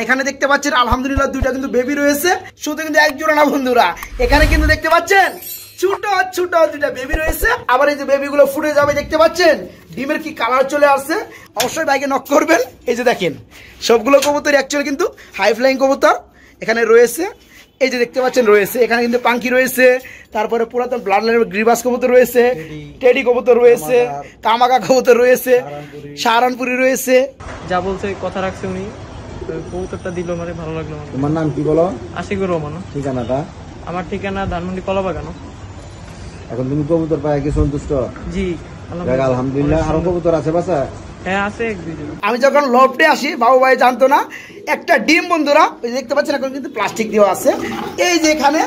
এখানে দেখতে পাচ্ছেন আলহামদুলিল্লাহ দুইটা কিন্তু বেবি রয়েছে, শুধু কিন্তু এক জোড়া না বন্ধুরা, এখানে কিন্তু দেখতে পাচ্ছেন ছোট ছোট দুইটা বেবি রয়েছে। আবার এই যে বেবিগুলো ফুটে যাবে দেখতে পাচ্ছেন, ডিমের কি কালার চলে আসছে। অবশ্যই বাইকে নক করবেন। এই যে দেখেন সবগুলো কবুতর অ্যাকচুয়ালি কিন্তু হাই ফ্লাইং কবুতর এখানে রয়েছে। এই যে দেখতে পাচ্ছেন রয়েছে, এখানে কিন্তু পাঙ্কি রয়েছে, তারপরে পুরাতন ব্লাড লাইনের গ্রিবাস কবুতর রয়েছে, টেডি কবুতর রয়েছে, কামাকা কবুতর রয়েছে, সাহারানপুরি রয়েছে। যা বলছে কথা রাখছে উনি, কবুতরটা দিল মানে ভালো লাগলো। তোমার নাম কি বলো? আশিকুর রহমান। ঠিকানাটা? আমার ঠিকানা ধানমন্ডি কলাবাগানো। এখন তুমি কবুতর পায় কি সন্তুষ্ট? জি আলহামদুলিল্লাহ। আরো কবুতর আছে বাসা? হ্যাঁ আছে এক দুইজন। আমি যখন লফটে আসি বাবু ভাই জানতো না একটা ডিম বন্ধুরা ওই দেখতে পাচ্ছেন এখন কিন্তু প্লাস্টিক দেওয়া আছে। এই যে এখানে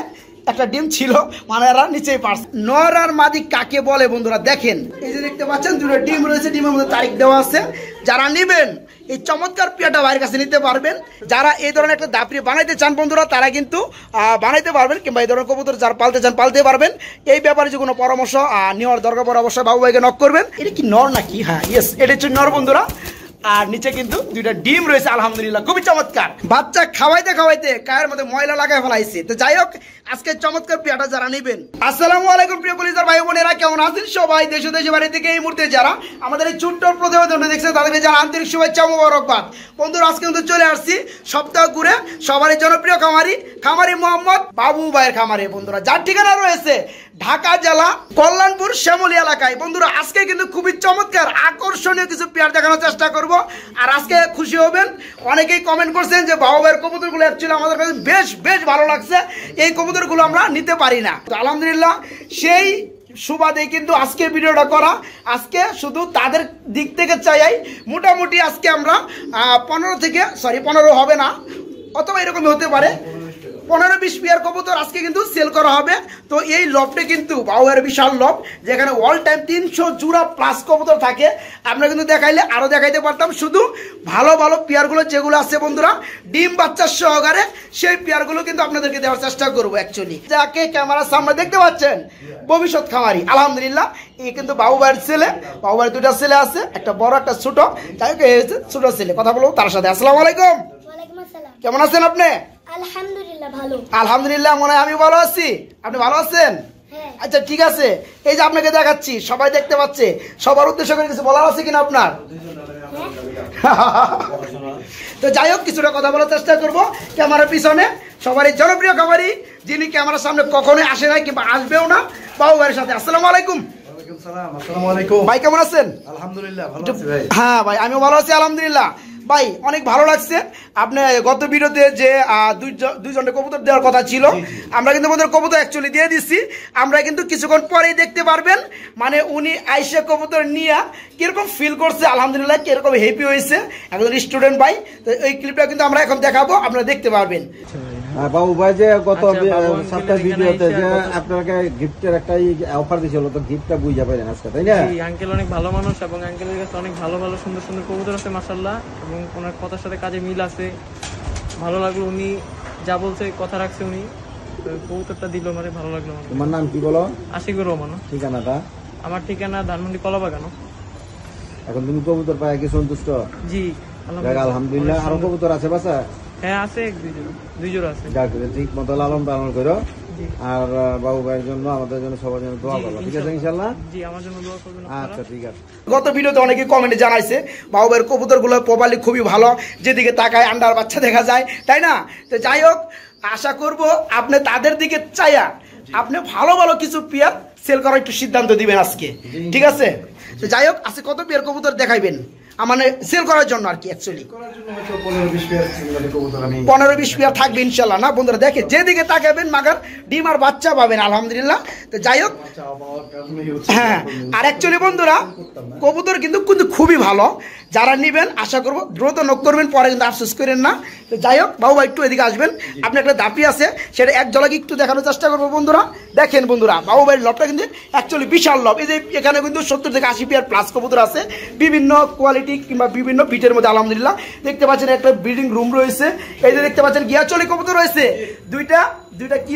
একটা ডিম ছিল, মানে এরা নিচেই পারছে। নর আর মাদি কাকে বলে বন্ধুরা দেখেন, এই যে দেখতে পাচ্ছেন দুটো ডিম রয়েছে, ডিমের মধ্যে তারিখ দেওয়া আছে। যারা নেবেন এই চমৎকার পিয়াটা ভাইয়ের কাছে নিতে পারবেন। যারা এই ধরনের একটা দাপড়ি বানাইতে চান বন্ধুরা তারা কিন্তু বানাইতে পারবেন, কিংবা এই ধরনের কবুতর যারা পালতে চান পালতে পারবেন। এই ব্যাপারে যে কোনো পরামর্শ নেওয়ার দরকার পড়ে অবশ্যই বাবু ভাইকে নক করবেন। এটা কি নর নাকি? হ্যাঁ ইয়েস, এটা হচ্ছে নর বন্ধুরা। আর নিচে কিন্তু দুইটা ডিম রয়েছে আলহামদুলিল্লাহ, খুবই চমৎকার। বাচ্চা খাওয়াইতে খাওয়াইতে গায়ের মধ্যে ময়লা লাগাই ফেলাইছে। তো যাই হোক, আজকে চমৎকার পিয়াটা যারা নেবেন। আসসালামু আলাইকুম প্রিয় পুলিশের ভাই বোনেরা, কেমন আছেন সবাই? দেশ দেশে বাড়ি থেকে এই মুহূর্তে যারা আমাদের এই ছোট্ট প্রতিবেদনটা দেখছেন তাদেরকে যারা আন্তরিক শুভেচ্ছা মোবারকবাদ। বন্ধুরা আজকে কিন্তু চলে আসছি সপ্তাহ ঘুরে সবারই জনপ্রিয় খামারি মোহাম্মদ বাবু ভাইয়ের খামারে বন্ধুরা, যার ঠিকানা রয়েছে ঢাকা জেলা কল্যাণপুর শ্যামলী এলাকায়। বন্ধুরা আজকে কিন্তু খুবই চমৎকার আকর্ষণীয় কিছু পেয়ার দেখানোর চেষ্টা করব। আর আজকে খুশি হবেন, অনেকেই কমেন্ট করছেন যে বাবু ভাইয়ের কবুতরগুলো অ্যাকচুয়ালি আমাদের কাছে বেশ ভালো লাগছে, এই কবুতরগুলো আমরা নিতে পারি না। তো আলহামদুলিল্লাহ সেই সুবাদে কিন্তু আজকে ভিডিওটা করা। আজকে শুধু তাদের দিক থেকে চাই মোটামুটি আজকে আমরা 15 হবে না, অথবা এরকমই হতে পারে 15-20 পেয়ার কবুতর আজকে কিন্তু সেল করা হবে। তো এই লফটে কিন্তু বাউয়ের বিশাল লফট, যেখানে অল টাইম 300 জোড়া প্লাস কবুতর থাকে। আমরা কিন্তু দেখাইলে আরো দেখাইতে পারতাম, শুধু ভালো ভালো পেয়ারগুলো যেগুলো আছে বন্ধুরা ডিম বাচ্চা সহকারে, সেই পেয়ারগুলো কিন্তু আপনাদেরকে দেওয়ার চেষ্টা করবো। অ্যাকচুয়ালি যাকে ক্যামেরার সামনে দেখতে পাচ্ছেন ভবিষ্যৎ খামারি আলহামদুলিল্লাহ, এই কিন্তু বাবু ভাইয়ের ছেলে। বাবু ভাইয়ের দুইটা ছেলে আছে, একটা বড় একটা ছোট। যাই হোক ছোট ছেলে, কথা বলবো তার সাথে। আসসালামু আলাইকুম। কেমন আছেন আপনি? আলহামদুলিল্লাহ ভালো। আলহামদুলিল্লাহ, মনে হয় আমি ভালো আছি, আপনি ভালো আছেন? আচ্ছা ঠিক আছে, এই যে আপনাকে দেখাচ্ছি সবাই দেখতে পাচ্ছে, সবার উদ্দেশ্য করে কিছু বলার আছে কিনা আপনার? তো যাই হোক কিছুটা কথা বলার চেষ্টা করবো ক্যামেরার পিছনে। সবারই জনপ্রিয় খামারি, যিনি ক্যামেরার সামনে কখনোই আসে নাই কিংবা আসবেও না, বাবু ভাইয়ের সাথে। আসসালামু আলাইকুম। ভাই কেমন আছেন? আলহামদুলিল্লাহ ভালো আছি ভাই। হ্যাঁ ভাই আমিও ভালো আছি আলহামদুলিল্লাহ। ভাই অনেক ভালো লাগছে, আপনি গত ভিডিওতে যে দুইজনের কবুতর দেওয়ার কথা ছিল, আমরা কিন্তু আমাদের কবুতর অ্যাকচুয়ালি দিয়ে দিচ্ছি। আমরা কিন্তু কিছুক্ষণ পরেই দেখতে পারবেন, মানে উনি আইসা কবুতর নিয়ে কিরকম ফিল করছে, আলহামদুলিল্লাহ কিরকম হ্যাপি হয়েছে একজন স্টুডেন্ট ভাই। তো এই ক্লিপটা কিন্তু আমরা এখন দেখাবো, আপনারা দেখতে পারবেন। বাবু ভাই যে গত সপ্তাহের ভিডিওতে যে আপনাকে গিফটের একটা অফার দিয়েছিল, তো গিফটটা বুঝা পাইলেন আজকে, তাই না? আঙ্কেল অনেক ভালো মানুষ এবং আঙ্কেলের কাছে অনেক ভালো ভালো সুন্দর সুন্দর কবুতর আছে মাশাআল্লাহ, এবং ওনার কথার সাথে কাজে মিল আছে। ভালো লাগলো, উনি যা বলছে কথা রাখছে উনি, কবুতরটা দিল মানে ভালো লাগলো। তোমার নাম কি বলো? আশিকুর রহমান। ঠিকানাটা? আমার ঠিকানা ধানমন্ডি কলাবাগানো। এখন তুমি কবুতর পায় কি সন্তুষ্ট? জি আলহামদুলিল্লাহ। আরো কবুতর আছে বাসা? হ্যাঁ আছে এক দুইজন আছে। ঠিক মতো লালন পালন করো, আর বাবু ভাইয়ের জন্য আমাদের জন্য সবার জন্য দোয়া করো, ঠিক আছে ইনশাআল্লাহ? জি আমার জন্য দোয়া করবেন। আচ্ছা ঠিক আছে। গত ভিডিওতে অনেকে কমেন্টে জানাইছে বাবু ভাইয়ের কবুতরগুলো প্রপারলি খুবই ভালো, যেদিকে তাকায় আন্ডার বাচ্চা দেখা যায়, তাই না? তো যাই হোক, আশা করব আপনি তাদের দিকে চাইয়া আপনি ভালো ভালো কিছু পেয়ার সেল করার একটু সিদ্ধান্ত দিবেন আজকে, ঠিক আছে? তো যাই হোক, আজকে কত পেয়ার কবুতর দেখাইবেন মানে সেল করার জন্য আর কি? অ্যাকচুয়ালি 15-20 পেয়ার থাকবে ইনশাল্লাহ। না বন্ধুরা দেখে যেদিকে তাকাবেন মাগার ডিম আর বাচ্চা পাবেন আলহামদুলিল্লাহ। তো যাই হোক, হ্যাঁ আর অ্যাকচুয়ালি বন্ধুরা কবুতর কিন্তু খুবই ভালো, যারা নিবেন আশা করবো দ্রুত নক করবেন, পরে কিন্তু আফসোস করেন না। তো যাই হোক বাবু ভাই একটু এদিকে আসবেন, আপনি একটা দাপি আছে সেটা এক ঝলকে একটু দেখানোর চেষ্টা করবো বন্ধুরা। দেখেন বন্ধুরা বাবু ভাইয়ের লবটা কিন্তু অ্যাকচুয়ালি বিশাল লব। এই যে এখানে কিন্তু 70 থেকে 80 পেয়ার প্লাস কবুতর আছে, বিভিন্ন কোয়ালিটি কোয়ালিটি কিংবা বিভিন্ন বিটের মধ্যে আলহামদুলিল্লাহ দেখতে পাচ্ছেন একটা ব্রিডিং রুম রয়েছে। এই যে দেখতে পাচ্ছেন গিয়াচলি কবুতর রয়েছে দুইটা কি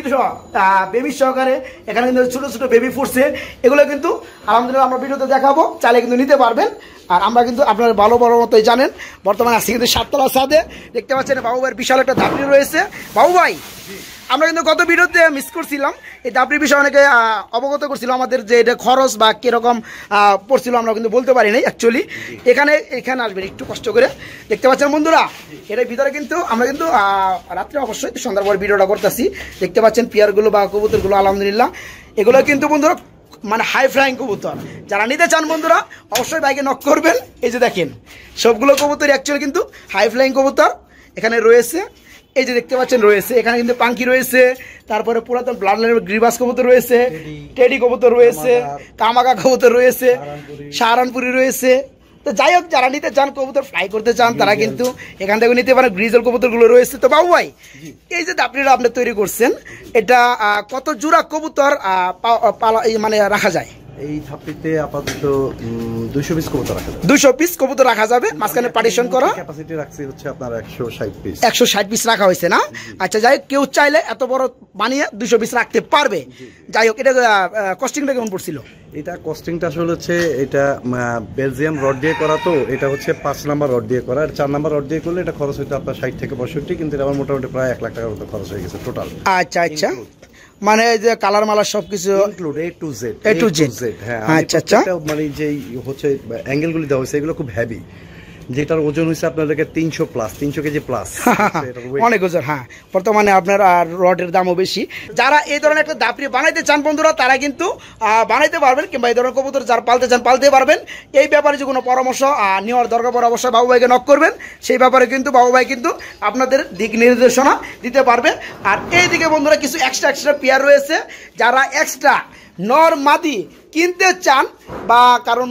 বেবি সহকারে, এখানে কিন্তু ছোট ছোট বেবি ফুটছে। এগুলো কিন্তু আলহামদুলিল্লাহ আমরা ভিডিওতে দেখাবো, চাইলে কিন্তু নিতে পারবেন। আর আমরা কিন্তু আপনারা ভালো বড় মতোই জানেন বর্তমানে আসছি কিন্তু 7তলা ছাদে। দেখতে পাচ্ছেন বাবু ভাইয়ের বিশাল একটা দাপড়ি রয়েছে। বাবু ভাই, আমরা কিন্তু গত ভিডিওতে মিস করছিলাম এই দাপড়ির বিষয়ে, অনেকে অবগত করছিল আমাদের যে এটা খরচ বা কিরকম পড়ছিল আমরা কিন্তু বলতে পারি নাই অ্যাকচুয়ালি। এখানে আসবেন একটু কষ্ট করে। দেখতে পাচ্ছেন বন্ধুরা এটার ভিতরে কিন্তু আমরা কিন্তু রাত্রে অবশ্যই সন্ধ্যার পর ভিডিওটা করতেছি। দেখতে পাচ্ছেন পেয়ারগুলো বা কবুতরগুলো আলহামদুলিল্লাহ এগুলো কিন্তু বন্ধুরা মানে হাই ফ্লাইং কবুতর। যারা নিতে চান বন্ধুরা অবশ্যই বাইকে নক করবেন। এই যে দেখেন সবগুলো কবুতর অ্যাকচুয়ালি কিন্তু হাই ফ্লাইং কবুতর এখানে রয়েছে। এই যে দেখতে পাচ্ছেন রয়েছে, এখানে কিন্তু পাঙ্কি রয়েছে, তারপরে পুরাতন ব্লাড লাইনের গ্রিবাস কবুতর রয়েছে, টেডি কবুতর রয়েছে, কামাকা কবুতর রয়েছে, সাহারানপুরি রয়েছে। তো যাই হোক, যারা নিতে চান কবুতর ফ্লাই করতে চান তারা কিন্তু এখান থেকে নিতে পারেন। গ্রিজেল কবুতরগুলো রয়েছে। তো বাবু ভাই, এই যে দাপড়িটা আপনি তৈরি করছেন, এটা কত জোড়া কবুতর মানে রাখা যায়? এই ধাপটিতে আপাতত 200 পিস কবুতর রাখা যাবে। 200 পিস কবুতর রাখা যাবে, মাঝখানে পার্টিশন করা। ক্যাপাসিটি রাখছি হচ্ছে আপনার 160 পিস। 160 পিস রাখা হয়েছে না? আচ্ছা, যাই হোক, কেউ চাইলে এত বড় বানিয়ে 200 পিস রাখতে পারবে। যাই হোক, এটা কস্টিংটা কেমন পড়ছিল? এটা কস্টিংটা আসলে হচ্ছে এটা বেলজিয়াম রড দিয়ে করা, তো এটা হচ্ছে 5 নাম্বার রড দিয়ে করা। আর 4 নাম্বার রড দিয়ে করলে এটা খরচ হইতো আপনার 60 থেকে 65, কিন্তু এটা আমার মোটামুটি প্রায় 1 লাখ টাকার মতো খরচ হয়ে গেছে টোটাল। আচ্ছা আচ্ছা, মানে যে কালার মালার সবকিছু ইনক্লুড A to Z। হ্যাঁ, আচ্ছা আচ্ছা, মানে যে হচ্ছে অ্যাঙ্গেলগুলি দেওয়া হয়েছে এগুলো খুব হেভি, যেটার ওজন হচ্ছে আপনাদেরকে 300 কেজি প্লাস। অনেক ওজন। হ্যাঁ, বর্তমানে আপনার রডের দামও বেশি। যারা এই ধরনের একটা দাপড়ি বানাইতে চান বন্ধুরা তারা কিন্তু বানাইতে পারবেন, কিংবা এই ধরনের কবুতর যারা পালতে চান পালতে পারবেন। এই ব্যাপারে যে কোনো পরামর্শ নেওয়ার দরকার পড়ে অবশ্যই বাবু ভাইকে নক করবেন। সেই ব্যাপারে কিন্তু বাবু ভাই কিন্তু আপনাদের দিক নির্দেশনা দিতে পারবে। আর এইদিকে বন্ধুরা কিছু এক্সট্রা পেয়ার রয়েছে। যারা এক্সট্রা নর মাদি কিনতে চান, বা কারণ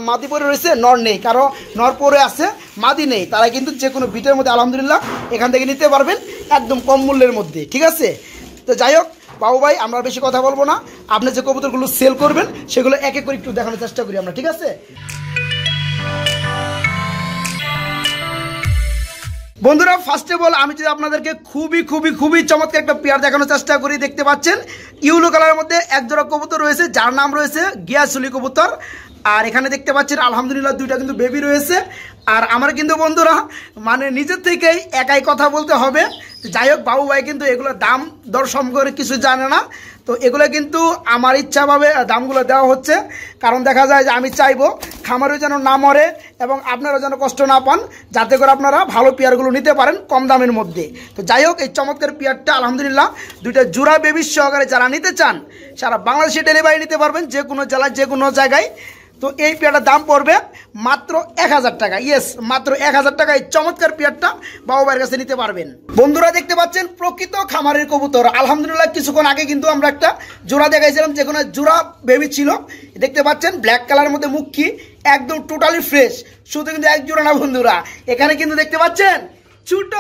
মাদি পরে রয়েছে নর নেই, কারণ নর পরে আছে মাদি নেই, তারা কিন্তু যে কোনো বিটের মধ্যে আলহামদুলিল্লাহ এখান থেকে নিতে পারবেন একদম কম মূল্যের মধ্যে। ঠিক আছে? তো যাই হোক বাবু ভাই, আমরা বেশি কথা বলবো না, আপনি যে কবুতরগুলো সেল করবেন সেগুলো এক এক করে একটু দেখানোর চেষ্টা করি আমরা। ঠিক আছে বন্ধুরা, ফার্স্ট অফ অল আমি যদি আপনাদেরকে খুবই চমৎকার একটা পেয়ার দেখানোর চেষ্টা করি। দেখতে পাচ্ছেন ইউলো কালারের মধ্যে এক জোড়া কবুতর রয়েছে, যার নাম রয়েছে গিয়াচলি কবুতর। আর এখানে দেখতে পাচ্ছেন আলহামদুলিল্লাহ দুইটা কিন্তু বেবি রয়েছে। আর আমার কিন্তু বন্ধুরা মানে নিজের থেকেই একাই কথা বলতে হবে। যাই হোক, বাবু ভাই কিন্তু এগুলোর দাম দর সম্পর্কে কিছু জানে না, তো এগুলো কিন্তু আমার ইচ্ছাভাবে দামগুলো দেওয়া হচ্ছে। কারণ দেখা যায় যে আমি চাইবো খামারও যেন না মরে এবং আপনারা যেন কষ্ট না পান, যাতে করে আপনারা ভালো পেয়ারগুলো নিতে পারেন কম দামের মধ্যে। তো যাই হোক, এই চমৎকার পেয়ারটা আলহামদুলিল্লাহ দুইটা জোড়া বেবি সহকারে যারা নিতে চান সারা বাংলাদেশে ডেলিভারি নিতে পারবেন, যে কোনো জেলায় যে কোনো জায়গায়। তো এই পেয়ারটার দাম পড়বে মাত্র 1000 টাকা। ইয়েস, মাত্র 1000 টাকা এই চমৎকার পেয়ারটা বাবু ভাইয়ের কাছে নিতে পারবেন। বন্ধুরা দেখতে পাচ্ছেন প্রকৃত খামারের কবুতর। আলহামদুলিল্লাহ কিছুক্ষণ আগে কিন্তু আমরা একটা জোড়া দেখাইছিলাম, যে কোনো জোড়া বেবি ছিল। দেখতে পাচ্ছেন ব্ল্যাক কালারের মধ্যে মুখী, একদম টোটালি ফ্রেশ। শুধু কিন্তু এক জোড়া না বন্ধুরা, এখানে কিন্তু দেখতে পাচ্ছেন ছোট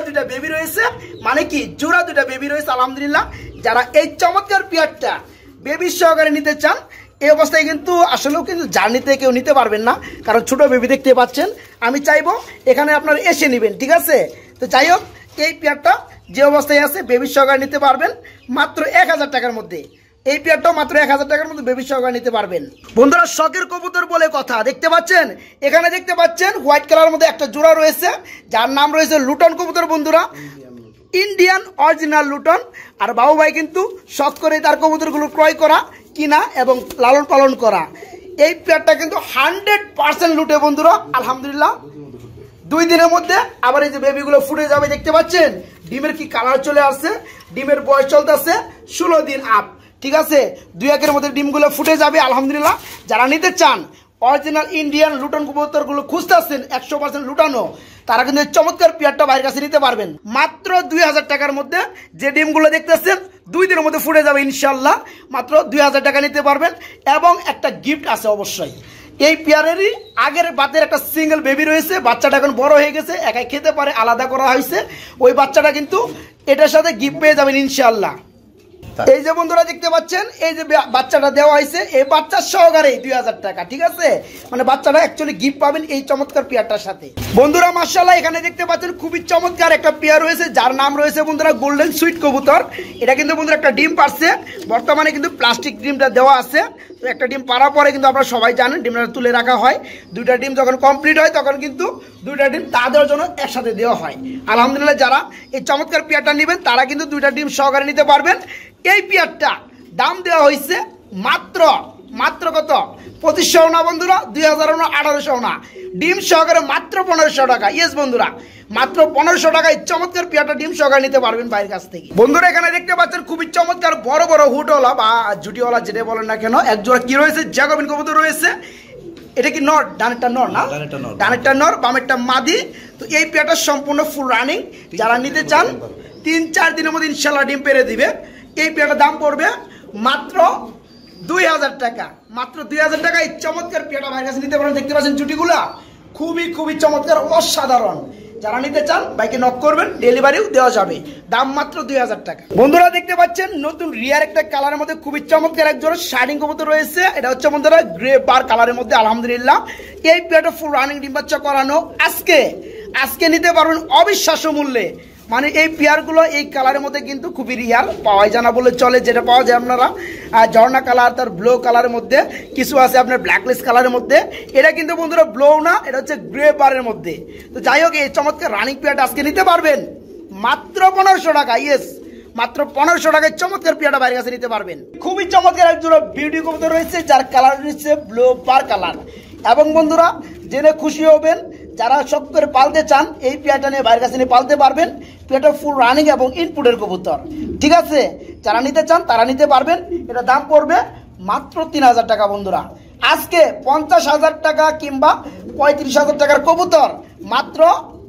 দুটা বেবি রয়েছে, মানে কি জোড়া দুটা বেবি রয়েছে আলহামদুলিল্লাহ। যারা এই চমৎকার পেয়ারটা বেবি সহকারে নিতে চান, এই অবস্থায় কিন্তু আসলেও কিন্তু জার্নিতে কেউ নিতে পারবেন না, কারণ ছোট বেবি দেখতে পাচ্ছেন। আমি চাইবো এখানে আপনারা এসে নেবেন। ঠিক আছে? তো যাই হোক, এই পেয়ারটা যে অবস্থায় আছে বেবি সহকারে নিতে পারবেন মাত্র 1000 টাকার মধ্যে। এই পেয়ারটাও মাত্র 1000 টাকার মধ্যে বেবি সহকারে নিতে পারবেন। বন্ধুরা শখের কবুতর বলে কথা, দেখতে পাচ্ছেন এখানে দেখতে পাচ্ছেন হোয়াইট কালারের মধ্যে একটা জোড়া রয়েছে, যার নাম রয়েছে লুটন কবুতর বন্ধুরা, ইন্ডিয়ান অরিজিনাল লুটন। আর বাবু ভাই কিন্তু শখ করে তার কবুতরগুলো ক্রয় করা, কিনা এবং লালন পালন করা। এই পেয়ারটা কিন্তু 100% লুটে বন্ধুরা আলহামদুলিল্লাহ। 2 দিনের মধ্যে আবার এই যে বেবিগুলো ফুটে যাবে। দেখতে পাচ্ছেন ডিমের কি কালার চলে আসছে, ডিমের বয়স চলতেছে 16 দিন আপ। ঠিক আছে? 2-1 মধ্যে ডিমগুলো ফুটে যাবে আলহামদুলিল্লাহ। যারা নিতে চান অরিজিনাল ইন্ডিয়ান লুটন কবুতরগুলো খুঁজতেছেন 100% লুটানো, তারা কিন্তু এই চমৎকার পেয়ারটা বাইরের কাছে নিতে পারবেন মাত্র 2000 টাকার মধ্যে। যে ডিমগুলো দেখতেছেন 2 দিনের মধ্যে ফুটে যাবে ইনশাল্লাহ, মাত্র 2000 টাকা নিতে পারবেন। এবং একটা গিফট আছে অবশ্যই, এই পেয়ারেরই আগের বাতের একটা সিঙ্গেল বেবি রয়েছে, বাচ্চাটা এখন বড় হয়ে গেছে, একাই খেতে পারে, আলাদা করা হয়েছে। ওই বাচ্চাটা কিন্তু এটার সাথে গিফট পেয়ে যাবেন ইনশাল্লাহ। এই যে বন্ধুরা দেখতে পাচ্ছেন এই যে বাচ্চাটা দেওয়া হয়েছে, এই বাচ্চার সহকারে 2000 টাকা, ঠিক আছে? মানে বাচ্চাটা অ্যাকচুয়ালি গিফট পাবেন এই চমৎকার পেয়ারটার সাথে। বন্ধুরা মাশাআল্লাহ এখানে দেখতে পাচ্ছেন খুবই চমৎকার একটা পেয়ার রয়েছে, যার নাম রয়েছে বন্ধুরা গোল্ডেন সুইট কবুতর। এটা কিন্তু বন্ধুরা একটা ডিম পারছে, বর্তমানে কিন্তু প্লাস্টিক ডিমটা দেওয়া আছে। তো একটা ডিম পারার পরে কিন্তু আপনারা সবাই জানেন ডিমটা তুলে রাখা হয়। দুইটা ডিম যখন কমপ্লিট হয় তখন কিন্তু দুইটা ডিম তাদের জন্য একসাথে দেওয়া হয়। আলহামদুলিল্লাহ যারা এই চমৎকার পেয়ারটা নেবেন তারা কিন্তু দুইটা ডিম সহকারে নিতে পারবেন। এই পেয়ারটা দাম দেওয়া হয়েছে মাত্র কত 2500 না বন্ধুরা, 2000 না 1800 না, ডিম সহকারে মাত্র 1500 টাকা। ইয়েস বন্ধুরা, মাত্র 1500 টাকায় চমৎকার পেয়ারটা ডিম সহকারে নিতে পারবেন বাইরের কাছ থেকে। বন্ধুরা এখানে দেখতে পাচ্ছেন খুবই চমৎকার বড় বড় হুটওয়ালা বা জুটিওয়ালা যেটা বলেন না কেন, একজোড়া কি রয়েছে জ্যাকোবিন কবুতর রয়েছে। এটা কি নর? ডানেরটা নর না, ডানেরটা নর, বামেরটা মাদি। তো এই পেয়ারটা সম্পূর্ণ ফুল রানিং। যারা নিতে চান 3-4 দিনের মধ্যে ইনশাল্লাহ ডিম পেরে দিবে। এই পেয়ারটার দাম পড়বে মাত্র 2000 টাকা, মাত্র 2000 টাকা। এই চমৎকার পেয়ারটা বাইরের কাছে নিতে পারেন। দেখতে পাচ্ছেন জুটিগুলা খুবই চমৎকার, অসাধারণ। যারা নিতে চান বাইকে নক করবেন, ডেলিভারিও দেওয়া যাবে। দাম মাত্র 2000 টাকা। বন্ধুরা দেখতে পাচ্ছেন নতুন রিয়ার একটা কালারের মধ্যে খুবই চমৎকার একজোড়া শাইনিং কবুতর রয়েছে। এটা হচ্ছে বন্ধুরা গ্রে বার কালারের মধ্যে। আলহামদুলিল্লাহ এই পেয়ারটা ফুল রানিং ডিম বাচ্চা করানো। আজকে নিতে পারবেন অবিশ্বাস্য মূল্যে। মানে এই পেয়ারগুলো এই কালারের মধ্যে কিন্তু খুবই রিয়ার, পাওয়া যায় না বলে চলে। যেটা পাওয়া যায় আপনারা ঝর্ণা কালার, তার ব্লু কালারের মধ্যে, কিছু আছে আপনার ব্ল্যাকলেস কালারের মধ্যে। এটা কিন্তু বন্ধুরা ব্লু না, এটা হচ্ছে গ্রে বারের মধ্যে। তো যাই হোক এই চমৎকার রানিং পেয়ারটা আজকে নিতে পারবেন মাত্র 1500 টাকা। ইয়েস, মাত্র 1500 টাকায় চমৎকার পেয়ারটা বাইরের কাছে নিতে পারবেন। খুবই চমৎকার একজোড়া বিউটি কবুতর রয়েছে, যার কালার রয়েছে ব্লু বার কালার। এবং বন্ধুরা জেনে খুশি হবেন, যারা শখ করে পালতে চান এই পেয়ারটা নিয়ে বাইরের কাছে নিয়ে পালতে পারবেন। পেয়ারটা ফুল রানিং এবং ইনপুটের কবুতর, ঠিক আছে? যারা নিতে চান তারা নিতে পারবেন। এটা দাম পড়বে মাত্র 3000 টাকা। বন্ধুরা আজকে 50,000 টাকা কিংবা 35,000 টাকার কবুতর মাত্র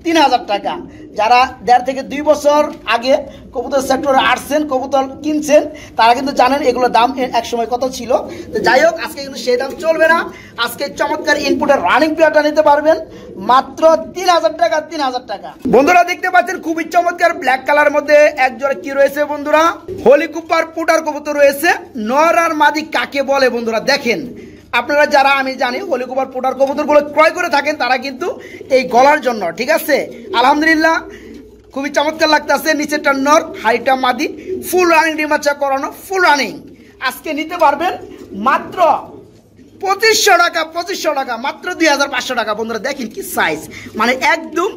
3000 টাকা। যারা 1.5 থেকে 2 বছর আগে কবুতর সেক্টরে আসছেন, কবুতর কিনছেন, তারা কিন্তু জানেন এগুলোর দাম এক সময় কত ছিল। তো যাই হোক আজকে কিন্তু সেই দাম চলবে না। আজকে চমৎকার ইনপুটের রানিং পেয়ারটা নিতে পারবেন মাত্র 3000 টাকা। 3000 টাকা। বন্ধুরা দেখতে পাচ্ছেন খুবই চমৎকার ব্ল্যাক কালার মধ্যে একজোড়া কি রয়েছে বন্ধুরা, হোলি কুপার পুটার কবুতর রয়েছে। নর আর মাদি কাকে বলে বন্ধুরা দেখেন। আপনারা যারা আমি জানি হলিকুপার পোটার কবুতরগুলো ক্রয় করে থাকেন তারা কিন্তু এই গলার জন্য, ঠিক আছে? আলহামদুলিল্লাহ খুবই চমৎকার লাগতেছে। নিচেরটা নর, হাইটা মাদি, ফুল রানিং ডিম বাচ্চা করানো, ফুল রানিং। আজকে নিতে পারবেন মাত্র 2500 টাকা। 2500 টাকা, মাত্র 2500 টাকা। বন্ধুরা দেখেন কি সাইজ, মানে একদম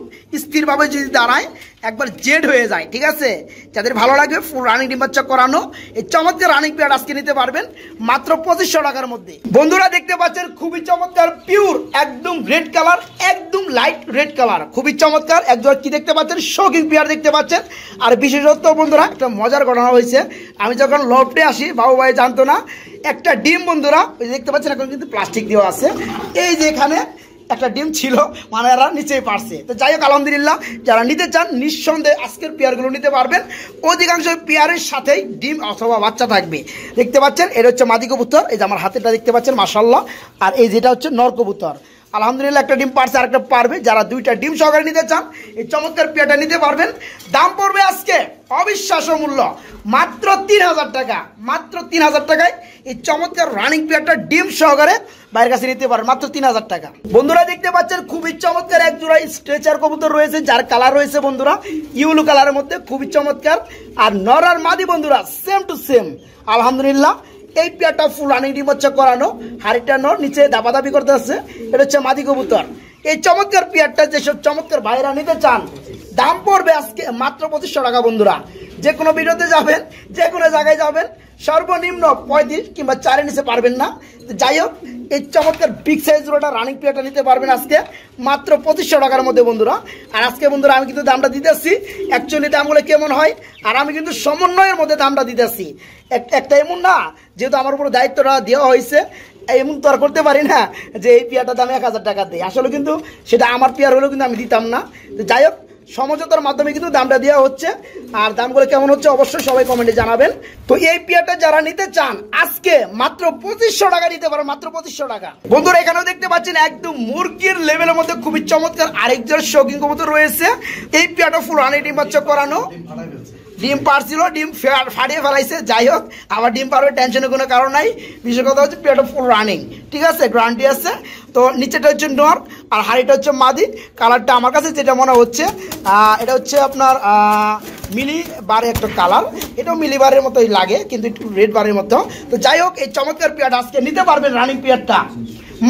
স্থিরভাবে যদি দাঁড়ায় একবার জেড হয়ে যায়, ঠিক আছে? যাদের ভালো লাগবে ফুল রানিং ডিম বাচ্চা করানো এই চমৎকার রানিং পেয়ার আজকে নিতে পারবেন মাত্র 2500 টাকার মধ্যে। বন্ধুরা দেখতে পাচ্ছেন খুবই চমৎকার পিওর একদম রেড কালার, একদম লাইট রেড কালার, খুবই চমৎকার একজন কি দেখতে পাচ্ছেন, শৌখিন পেয়ার দেখতে পাচ্ছেন। আর বিশেষত বন্ধুরা একটা মজার ঘটনা হয়েছে, আমি যখন লফটে আসি বাবু ভাই জানতো না, একটা ডিম বন্ধুরা ওই দেখতে পাচ্ছেন এখন কিন্তু প্লাস্টিক দেওয়া আছে, এই যে এখানে একটা ডিম ছিল, মানে এরা নিচেই পারছে। তো যাই হোক আলহামদুলিল্লাহ যারা নিতে চান নিঃসন্দেহে আজকের পেয়ারগুলো নিতে পারবেন। অধিকাংশ পেয়ারের সাথেই ডিম অথবা বাচ্চা থাকবে। দেখতে পাচ্ছেন এটা হচ্ছে মাদি কবুতর, এই যে আমার হাতেরটা দেখতে পাচ্ছেন মাশাআল্লাহ, আর এই যেটা হচ্ছে নর কবুতর। আলহামদুলিল্লাহ একটা ডিম পারছে আর একটা পারবে। যারা দুইটা ডিম সহকারে নিতে চান এই চমৎকার পেয়ারটা নিতে পারবেন। দাম পড়বে আজকে অবিশ্বাস্য মূল্য মাত্র 3000 টাকা। মাত্র 3000 টাকায় এই চমৎকার রানিং পেয়ারটা ডিম সহকারে বাইরের কাছে নিতে পারেন মাত্র 3000 টাকা। বন্ধুরা দেখতে পাচ্ছেন খুবই চমৎকার এক জোড়া স্ট্রেচার কবুতর রয়েছে, যার কালার রয়েছে বন্ধুরা ইউলো কালারের মধ্যে, খুবই চমৎকার। আর নর আর মাদি বন্ধুরা সেম টু সেম। আলহামদুলিল্লাহ এই পেয়ারটা ফুল রানিং ডিম বাচ্চা করানো, হাড়িটা নর, নিচে দাবাদাবি করতে আসছে, এটা হচ্ছে মাদি কবুতর। এই চমৎকার পেয়ারটা যেসব চমৎকার ভাইরা নিতে চান দাম পড়বে আজকে মাত্র 2500 টাকা। বন্ধুরা যে কোনো ভিডিওতে যাবেন, যে কোনো জায়গায় যাবেন, সর্বনিম্ন 35 কিংবা 4-এর নিচে পারবেন না। যাই হোক এই চমৎকার বিগ সাইজ জোড়াটা রানিং পেয়ারটা নিতে পারবেন আজকে মাত্র 2500 টাকার মধ্যে বন্ধুরা। আর আজকে বন্ধুরা আমি কিন্তু দামটা দিতেছি, অ্যাকচুয়ালি দামগুলো কেমন হয়, আর আমি কিন্তু সমন্বয়ের মধ্যে দামটা দিতেছি। একটা এমন না, যেহেতু আমার উপর দায়িত্বটা দেওয়া হয়েছে এমন তো আর করতে পারি না যে এই পেয়ারটার দাম 1000 টাকা দেয়, আসলে কিন্তু সেটা আমার পেয়ার হলেও কিন্তু আমি দিতাম না। যাই হোক সমঝোতার মাধ্যমে কিন্তু দামটা দেওয়া হচ্ছে। আর দামগুলো কেমন হচ্ছে অবশ্যই সবাই কমেন্টে জানাবেন। তো এই পেয়ারটা যারা নিতে চান আজকে মাত্র 2500 টাকা নিতে পারেন, মাত্র 2500 টাকা। বন্ধুরা এখানেও দেখতে পাচ্ছেন একদম মুরগির লেভেলের মধ্যে খুবই চমৎকার আরেকজন শৌখিন কবুতর রয়েছে। এই পেয়ারটা ফুল রানিং ডিম বাচ্চা করানো, ডিম পারছিল, ডিম ফাটিয়ে ফেলাইছে। যাই হোক, আবার ডিম পারবে, টেনশনের কোনো কারণ নাই। বিশেষ কথা হচ্ছে পেয়ারটা ফুল রানিং, ঠিক আছে, গ্যারান্টি আছে। তো নিচেটা হচ্ছে নর আর হাড়িটা হচ্ছে মাদি। কালারটা আমার কাছে যেটা মনে হচ্ছে এটা হচ্ছে আপনার মিলি বারে একটা কালার, এটাও মিলি বারের মতোই লাগে কিন্তু একটু রেড বারের মতো। তো যাই হোক, এই চমৎকার পেয়ারটা আজকে নিতে পারবেন রানিং পেয়ারটা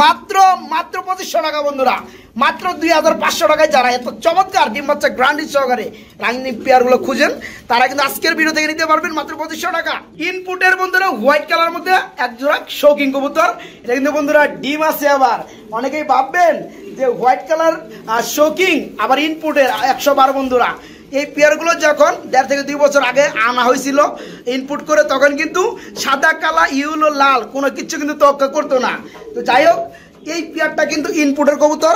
মাত্র 2500 টাকা বন্ধুরা, মাত্র 2500 টাকায়। যারা এত চমৎকার ডিম বাচ্চা গ্রান্ডি সহকারে রানিং পেয়ারগুলো খুঁজেন তারা কিন্তু আজকের ভিডিও থেকে নিতে পারবেন মাত্র 2500 টাকা। ইনপুটের বন্ধুরা হোয়াইট কালার মধ্যে এক জোড়া শৌকিং কবুতর, এটা কিন্তু বন্ধুরা ডিম আছে। আবার অনেকেই ভাববেন যে হোয়াইট কালার শৌকিং আবার ইনপুটের 112 বন্ধুরা, এই পেয়ারগুলো যখন 1.5 থেকে 2 বছর আগে আনা হয়েছিল ইনপুট করে, তখন কিন্তু সাদা কালা ইউলো লাল কোনো কিছু কিন্তু তোয়াক্কা করতো না। তো যাই হোক, এই পেয়ারটা কিন্তু ইনপুটের কবুতর।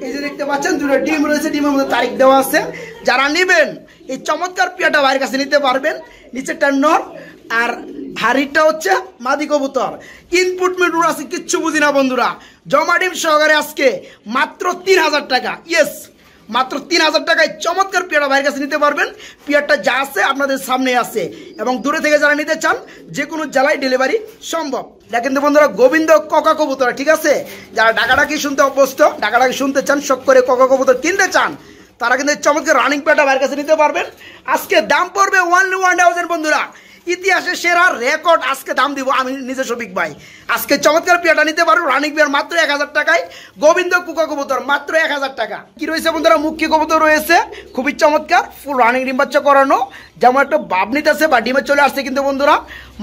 এই যে দেখতে পাচ্ছেন দুটো ডিম রয়েছে, ডিমের মধ্যে তারিখ দেওয়া আছে। যারা নেবেন এই চমৎকার পেয়ারটা ভাইয়ের কাছে নিতে পারবেন। নিচেরটা নর আর হাড়িটা হচ্ছে মাদি কবুতর। ইনপুট মিটুর আছে, কিচ্ছু বুঝি না বন্ধুরা। জমা ডিম সহকারে আজকে মাত্র 3000 টাকা। ইয়েস, মাত্র 3000 টাকায় চমৎকার পেয়ারটা ভাইয়ের কাছে নিতে পারবেন। পেয়ারটা যা আছে আপনাদের সামনে আছে, এবং দূরে থেকে যারা নিতে চান যে কোনো জেলায় ডেলিভারি সম্ভব। দেখেন তো বন্ধুরা, গোবিন্দ কোকা কবুতর, ঠিক আছে। যারা ডাকাডাকি শুনতে অভ্যস্ত, ডাকাডাকি শুনতে চান, শখ করে কোকা কবুতর কিনতে চান, তারা কিন্তু চমৎকার রানিং পেয়ারটা ভাইয়ের কাছে নিতে পারবেন। আজকে দাম পড়বে অনলি 1000 বন্ধুরা। ইতিহাসে সেরা রেকর্ড আজকে দাম দিব আমি নিজে শফিক ভাই। আজকে চমৎকার পেয়ারটা নিতে পারো রানিং পেয়ার মাত্র 1000 টাকায়। গোবিন্দ কুকা কবুতর মাত্র 1000 টাকা। কি রয়েছে বন্ধুরা, মুখ্য কবুতর রয়েছে খুবই চমৎকার, ফুল রানিং ডিম বাচ্চা করানো, যেমন একটা বাপ নিতেছে বা ডিমে চলে আসছে। কিন্তু বন্ধুরা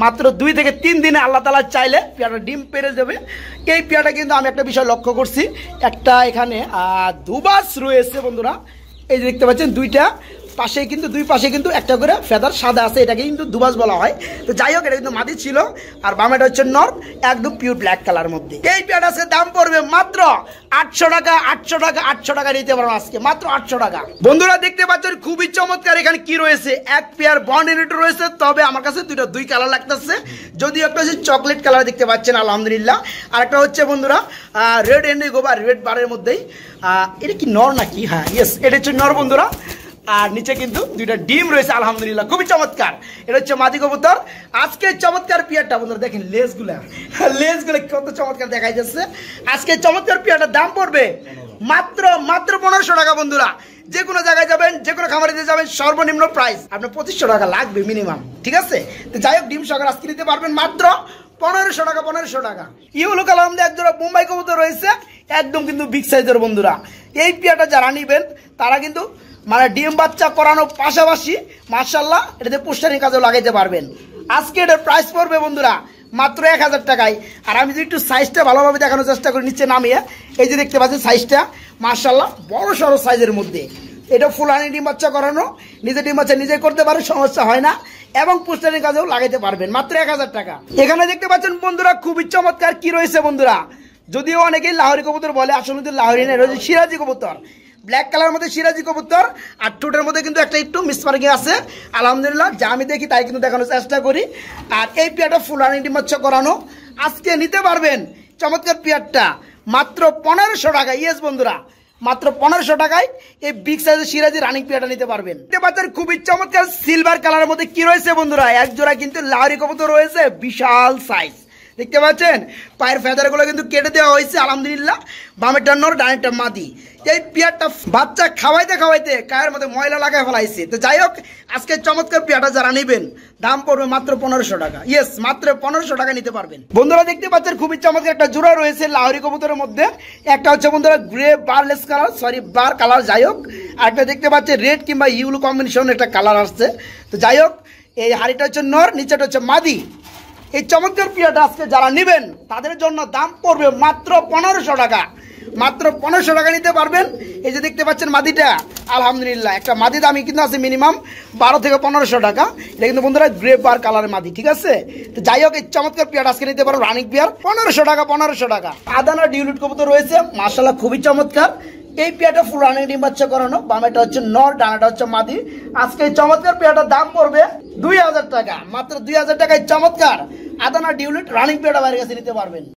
মাত্র 2 থেকে 3 দিনে আল্লাহ তাআলা চাইলে পেয়ারটা ডিম পেরে যাবে। এই পেয়ারটা কিন্তু আমি একটা বিষয় লক্ষ্য করছি, একটা এখানে দুবাস রয়েছে বন্ধুরা। এই যে দেখতে পাচ্ছেন দুইটা পাশে কিন্তু, দুই পাশে কিন্তু একটা করে ফেদার সাদা আছে, এটাকে কিন্তু দুবাস বলা হয়। তো যাই হোক, এটা কিন্তু মাদি ছিল। আর বামেটা হচ্ছে নর, একদম পিওর ব্ল্যাক কালার মধ্যে। এই পেয়ারটা আছে দাম পড়বে মাত্র 800 টাকা। 800 টাকা, 800 টাকা নিতে পারবো আজকে মাত্র 800 টাকা। বন্ধুরা দেখতে পাচ্ছেন খুবই চমৎকার, এখানে কি রয়েছে, এক পেয়ার বন্ডিনেটর রয়েছে। তবে আমার কাছে দুই কালার লাগতেছে, যদিও একটা হচ্ছে চকলেট কালার দেখতে পাচ্ছেন আলহামদুলিল্লাহ, আর একটা হচ্ছে বন্ধুরা রেড ইন্ডিগো বা রেড বারের মধ্যেই। এটা কি নর নাকি? হ্যাঁ, ইয়েস, এটা হচ্ছে নর বন্ধুরা। আর নিচে কিন্তু দুইটা ডিম রয়েছে আলহামদুলিল্লাহ, খুবই চমৎকার। এটা হচ্ছে মাদি কবুতর। আজকে চমৎকার পেয়ারটা বন্ধুরা দেখেন, লেজগুলা কত চমৎকার দেখাই যাচ্ছে। আজকে চমৎকার পেয়ারটার দাম পড়বে মাত্র 1500 টাকা বন্ধুরা। যে কোনো জায়গায় যাবেন, যে কোনো খামারিতে যাবেন, সর্বনিম্ন প্রাইস আপনার 2500 টাকা লাগবে মিনিমাম, ঠিক আছে। তো যাই হোক, ডিম সহকারে আজকে নিতে পারবেন মাত্র 1500 টাকা। 1500 টাকা। ইউলো কালার মধ্যে একজোড়া বোম্বাই কবুতর রয়েছে, একদম কিন্তু বিগ সাইজের বন্ধুরা। এই পেয়ারটা যারা নিবেন তারা কিন্তু মানে ডিম বাচ্চা করানোর পাশাপাশি মাশাআল্লাহ এটাতে পোস্টারিং কাজেও লাগাইতে পারবেন। আজকে এটার প্রাইস পড়বে বন্ধুরা মাত্র 1000 টাকায়। আর আমি যদি একটু সাইজটা ভালোভাবে দেখানোর চেষ্টা করি, নিচে নামিয়ে এই যে দেখতে পাচ্ছেন সাইজটা মাশাআল্লাহ বড় সড়ো সাইজের মধ্যে। এটা ফুল হানি ডিম বাচ্চা করানো, নিজে ডিম বাচ্চা নিজে করতে পারে, সমস্যা হয় না, এবং পোস্টারিং কাজেও লাগাইতে পারবেন মাত্র 1000 টাকা। এখানে দেখতে পাচ্ছেন বন্ধুরা খুবই চমৎকার কি রয়েছে বন্ধুরা, যদিও অনেকেই লাহোরি কবুতর বলে, আসলে কিন্তু লাহোরি না, রয়েছে সিরাজি কবুতর। ব্ল্যাক কালার মধ্যে সিরাজি কবুতর, আর ঠোঁটের মধ্যে কিন্তু একটা একটু মিসমার্কিং আছে আলহামদুলিল্লাহ, যা আমি দেখি তাই কিন্তু দেখানোর চেষ্টা করি। আর এই পেয়ারটা ফুল রানিং ডিম বাচ্চা করানো, আজকে নিতে পারবেন চমৎকার পেয়ারটা মাত্র 1500 টাকা। ইয়েস বন্ধুরা, মাত্র 1500 টাকায় এই বিগ সাইজের সিরাজি রানিং পেয়ারটা নিতে পারবেন। দেখতে পাচ্ছেন খুবই চমৎকার সিলভার কালারের মধ্যে কি রয়েছে বন্ধুরা, এক জোড়া কিন্তু লাহোরি কবুতর রয়েছে, বিশাল সাইজ দেখতে পাচ্ছেন। পায়ের ফেদারগুলো কিন্তু কেটে দেওয়া হয়েছে আলহামদুলিল্লাহ, বামেরটা নর ডানেরটা মাদি। এই পেয়ারটা বাচ্চা খাওয়াইতে খাওয়াইতে গায়ের মধ্যে ময়লা লাগায় ফেলাইছে। তো যাই হোক, আজকে চমৎকার পেয়ারটা যারা নেবেন দাম পড়বে মাত্র 1500 টাকা। ইয়েস, মাত্র 1500 টাকা নিতে পারবেন। বন্ধুরা দেখতে পাচ্ছেন খুবই চমৎকার একটা জোড়া রয়েছে লাহোরি কবুতরের মধ্যে, একটা হচ্ছে বন্ধুরা গ্রে বারলেস কালার, সরি বার কালার, যাই হোক, আর একটা দেখতে পাচ্ছেন রেড কিংবা ইউলো কম্বিনেশন একটা কালার আসছে। তো যাই হোক, এই হাড়িটা হচ্ছে নর, নিচেটা হচ্ছে মাদি। এই চমৎকার পেয়ারটা আজকে যারা নেবেন তাদের জন্য দাম পড়বে মাত্র 1500 টাকা। মাত্র 1500 টাকা নিতে পারবেন। এই যে দেখতে পাচ্ছেন মাদিটা আলহামদুলিল্লাহ, একটা মাদি দামি কিন্তু আছে মিনিমাম 12 থেকে 1500 টাকা। এটা কিন্তু বন্ধুরা গ্রে বার কালারের মাদি, ঠিক আছে। তো যাই হোক, এই চমৎকার পেয়ার আজকে নিতে পারো রানিং পেয়ার 1500 টাকা। 1500 টাকা। আদানা ডিউলিট কবুতর রয়েছে মাশাআল্লাহ, খুবই চমৎকার। এই পেয়ারটা ফুল রানিং ডিম বাচ্চা করানো, বামেটা হচ্ছে নর, ডানাটা হচ্ছে মাদি। আজকে এই চমৎকার পেয়ারটার দাম পড়বে 2000 টাকা। মাত্র 2000 টাকায় চমৎকার আদানা ডিউলিট রানিং পেয়ারটা বাইরে কাছে নিতে পারবেন।